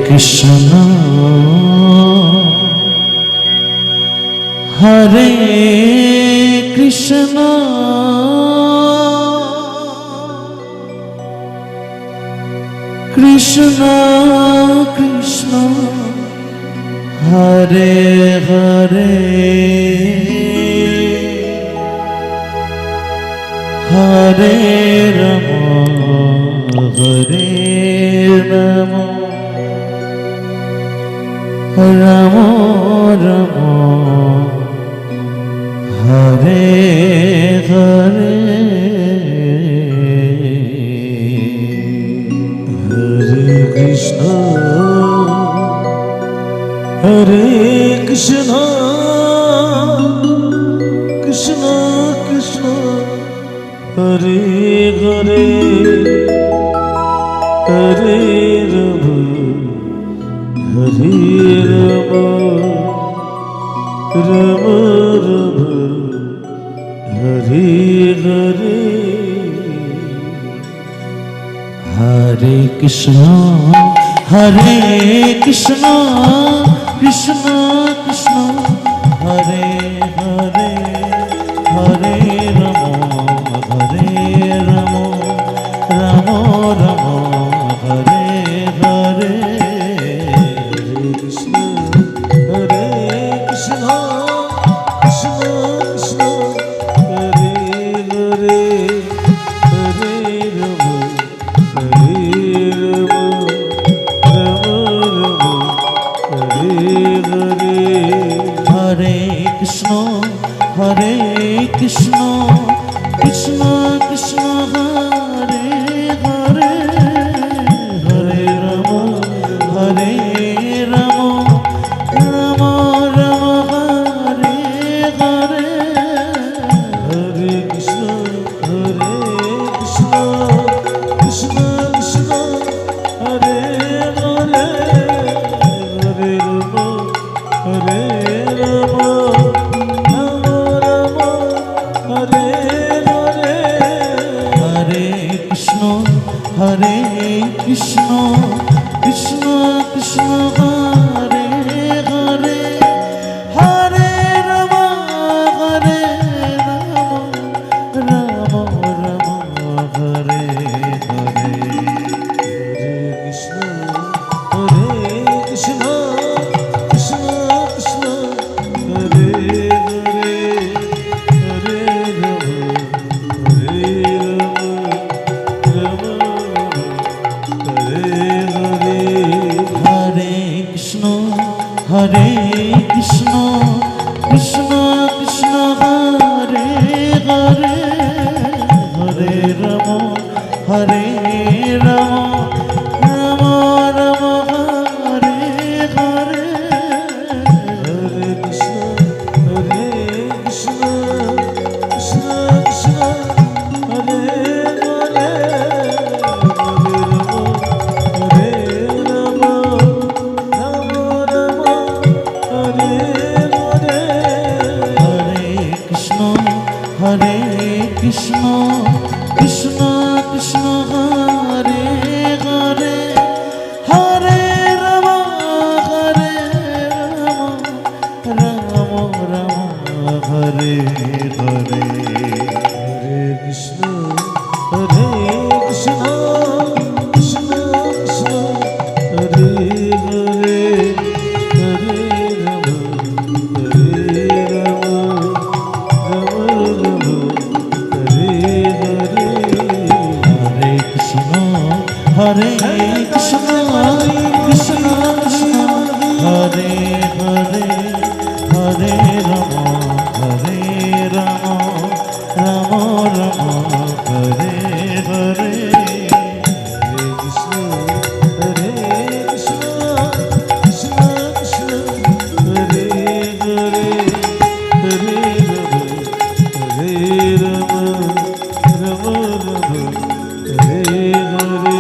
Krishna Hare Krishna Krishna Krishna Hare Hare Hare Ram Hare Ram Ram Ram Hare Hare Hare Krishna Hare Krishna Krishna Krishna Hare Hare Hare Ram Hare Ram Ram Ram Hare Hare Hare Krishna Hare Krishna Krishna Krishna Hare Hare Hare Ram Hare Ram Ram Ram Hare Hare Hare Krishna Hare Krishna Krishna Krishna Hare Hare Hare Ram Hare Ram Ram Ram Hare Hare Hare Krishna Hare Krishna Krishna Krishna Hare Hare Hare Ram Hare Ram Ram Ram Hare Hare Hare Krishna Hare Krishna Krishna Krishna Hare Hare Hare Ram Hare Ram Ram Ram Hare Hare Hare Krishna Hare Krishna Krishna Krishna Hare Hare Hare Ram Hare Ram Ram Ram Hare Hare Hare Krishna Hare Krishna Krishna Krishna Hare Hare Hare Ram Hare Ram Ram Hare Hare Hare Krishna Hare Krishna Krishna Krishna Hare Hare Hare Ram Hare Ram Ram Ram Hare Hare Hare Krishna Hare Krishna Krishna Krishna Hare Hare Hare Ram Ram Ram Hare Hare Hare Krishna Hare Krishna Krishna Krishna Hare Hare Hare Ram Hare Ram Ram Ram Hare Hare Hare Krishna Hare Krishna Krishna Krishna Hare Hare Hare Ram Hare Ram Ram Ram Hare Hare Hare Krishna Hare Krishna Krishna Krishna Hare Hare Hare Ram Hare Ram Ram Ram Hare Hare Hare Krishna Hare Krishna Krishna Krishna Hare Hare Hare Ram Ram Ram Hare Hare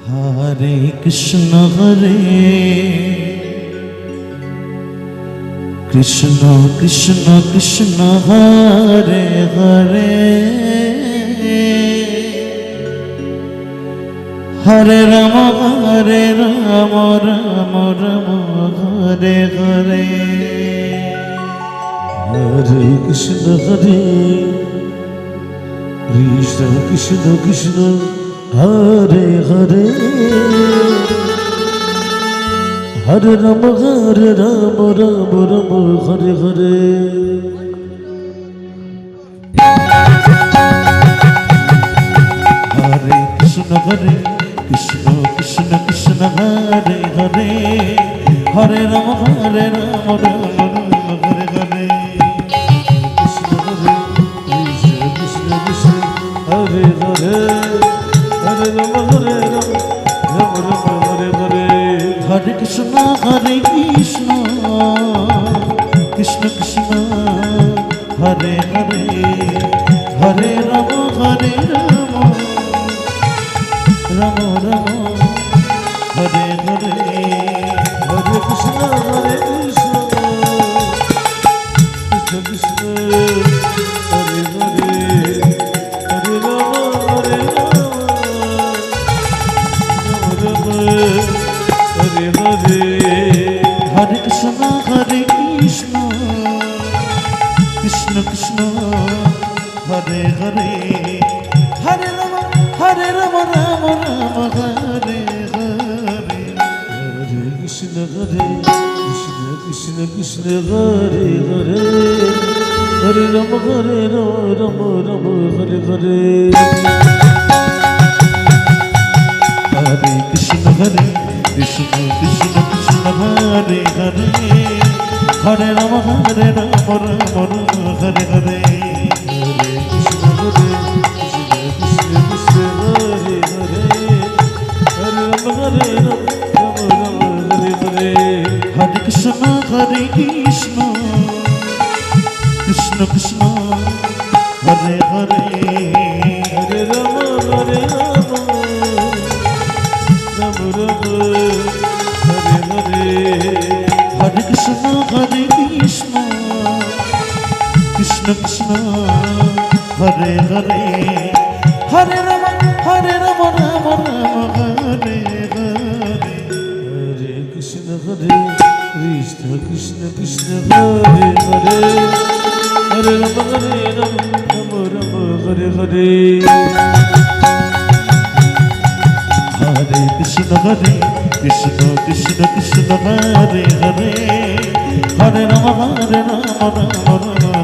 Hare Krishna Hare Krishna Krishna Krishna Hare Hare Hare Ram Ram Ram Hare Hare Hare Krishna Krishna Krishna Hare Hare Hare Ram Ram Hare Hare Hare Krishna Krishna Krishna Hare Hare Hare Ram Ram Hare Hare Krishna Krishna Krishna Hare Hare Hare Ram Hare Hare Hare Krishna Krishna Krishna Krishna Hare Hare Hare Ram Ram Ram Hare Hare Hare Krishna Krishna Krishna Hare Hare Hare Ram Ram Hare Hare Hare Krishna Krishna Krishna Krishna Hare Hare Hare Ram Ram Hare Hare Hare Krishna Krishna Krishna Hare Hare Hare Ram Ram Hare Hare Hare Krishna Krishna Krishna Hare Hare Hare Ram Ram Hare Hare Hare Krishna Krishna Krishna Hare Hare Hare Ram Ram Hare Hare Hare Krishna Krishna Krishna Krishna Hare Hare Hare Ram Ram Hare Hare Hare Krishna Krishna Krishna Hare Hare Hare Ram Ram Hare Hare Hare Krishna Krishna Krishna Hare Hare Hare Ram Ram Hare Hare Hare Krishna Krishna Krishna Hare Hare Hare Ram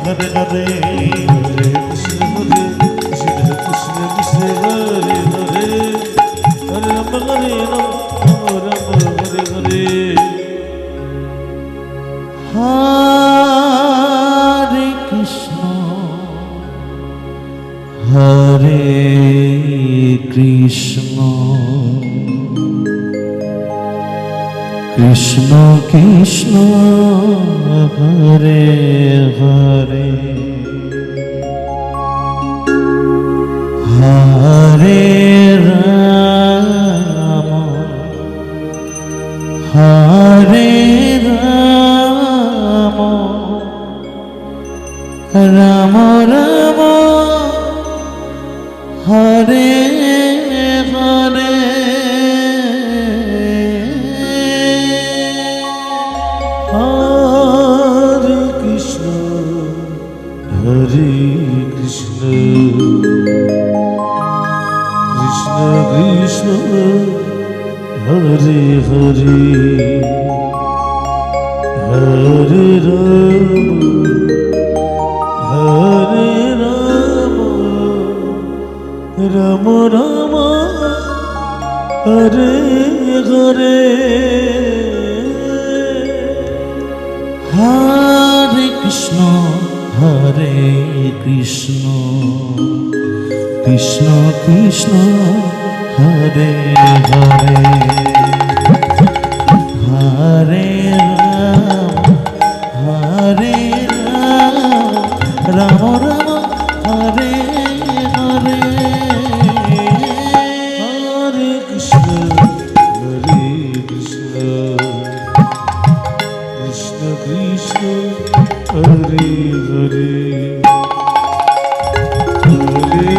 Hare Hare Hare Krishna Krishna Krishna Hare Hare Hare Ram Hare Hare Hare Krishna Hare Krishna Krishna Krishna Hare Hare Hare Ram Hare Ram Ram Ram Hare Hare Hare Krishna Krishna Krishna Hare Hare Hare Ram Ram Ram Hare Hare Hare Krishna Krishna Krishna Krishna Hare Hare Hare Ram Ram Hare Hare Hare Krishna Krishna Krishna Hare Hare Hare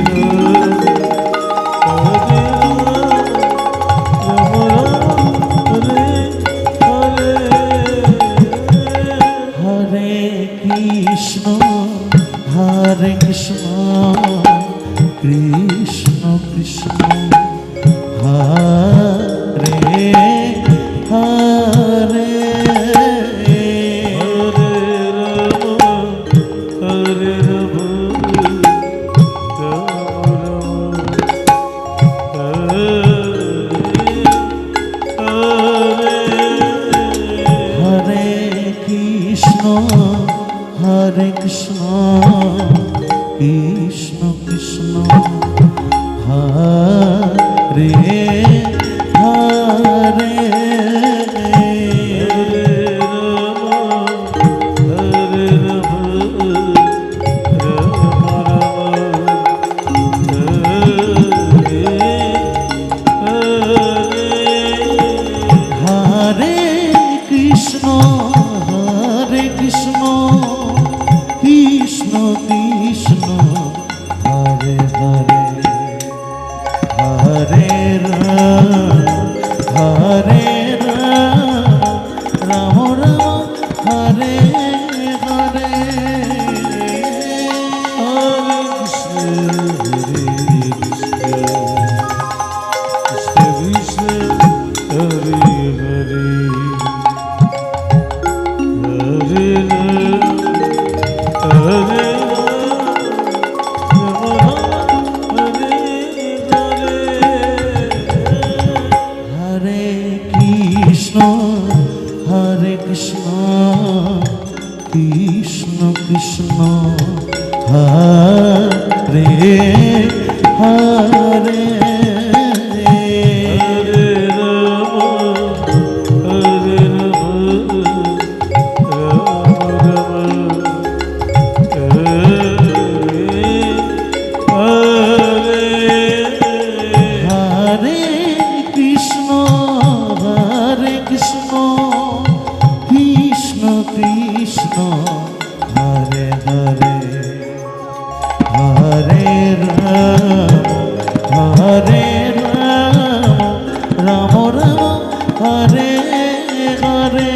Hare Krishna Hare Krishna Krishna Krishna Hare Hare Hare Rama Hare Rama Rama Rama Hare Hare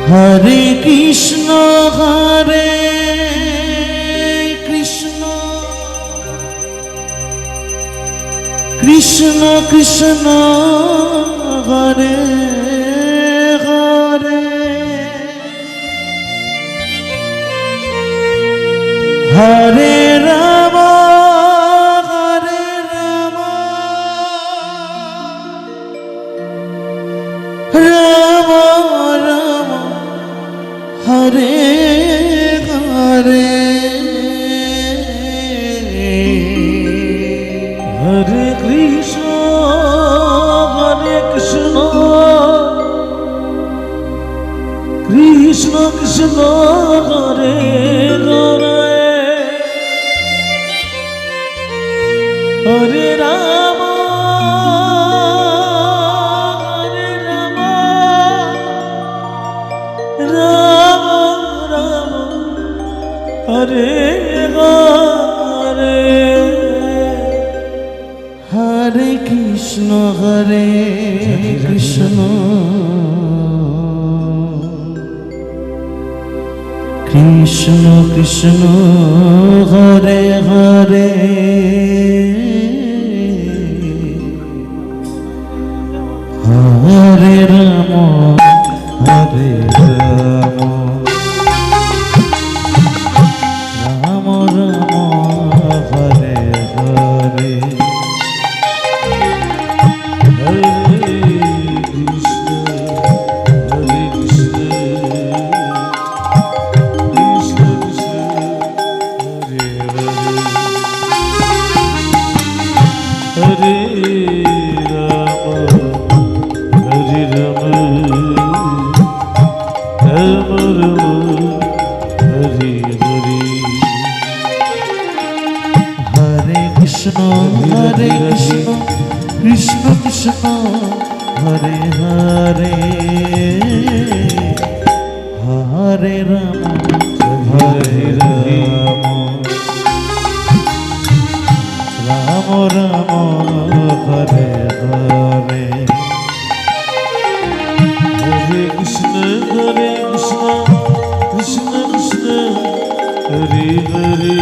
Hare Krishna Hare Krishna Krishna Krishna Hare Hare Hare Rama Hare Rama Rama Rama Hare Hare Hare Krishna Hare Krishna Krishna Krishna Hare Hare Hare Rama Hare Rama Rama Rama Krishna Hare Krishna Krishna Krishna Hare Hare Hare Ram Hare Ram Ram Ram Hare Hare Hare Krishna Krishna Krishna Hare Hare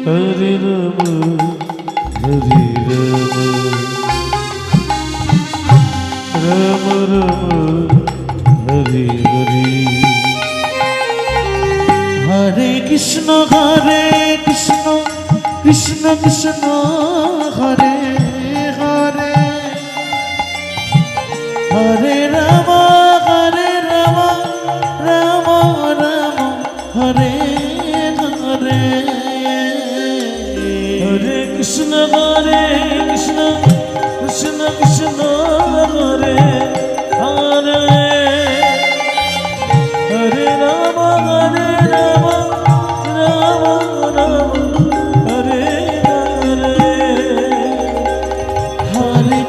Hare Ram Hare Ram Ram Ram Hare Hare Hare Krishna Krishna Krishna Hare Hare Hare Ram Ram Ram Hare Hare Hare Krishna Krishna Krishna Hare Hare Hare Ram Ram Ram Hare Hare Hare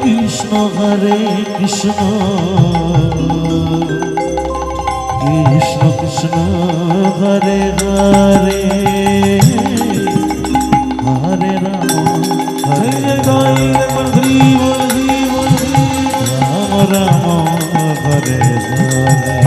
Krishna Krishna Krishna Hare Hare Hare Ram Hare guy Hari ball Ram Ram Hare Hare